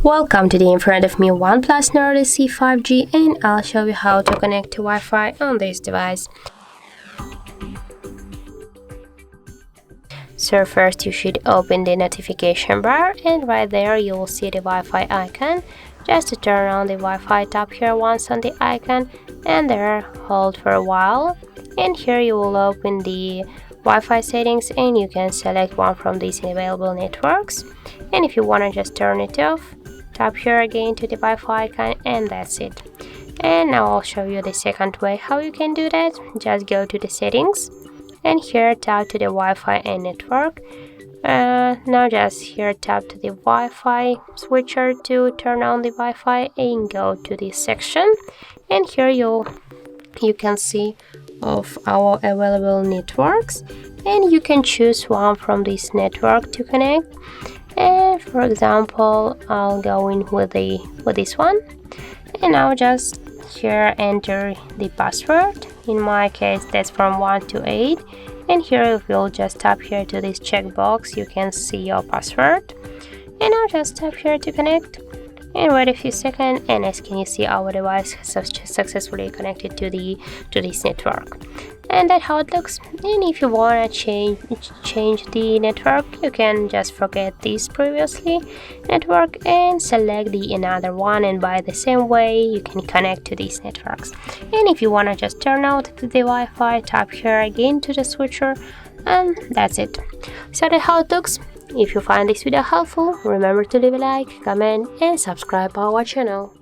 Welcome to the in front of me OnePlus Nord CE 5G, and I'll show you how to connect to Wi-Fi on this device. So first you should open the notification bar, and right there you will see the Wi-Fi icon. Just to turn on the Wi-Fi, tap here once on the icon and there hold for a while, and here you will open the Wi-Fi settings and you can select one from these available networks. And if you want to just turn it off, tap here again to the Wi-Fi icon, and that's it. And now I'll show you the second way how you can do that. Just go to the settings and here tap to the Wi-Fi and network. Now just here tap to the Wi-Fi switcher to turn on the Wi-Fi and go to this section, and here you can see of our available networks, and you can choose one from this network to connect. And for example, I'll go in with this one, and now just here enter the password. In my case that's from 1 to 8, and here if you'll just tap here to this checkbox you can see your password, and now just tap here to connect and wait a few seconds, and as can you see our device has successfully connected to this network. And that's how it looks. And if you want to change the network, you can just forget this previously network and select the another one, and by the same way you can connect to these networks. And if you want to just turn out the Wi-Fi, tap here again to the switcher, and that's it. So that's how it looks. If you find this video helpful, remember to leave a like, comment and subscribe our channel.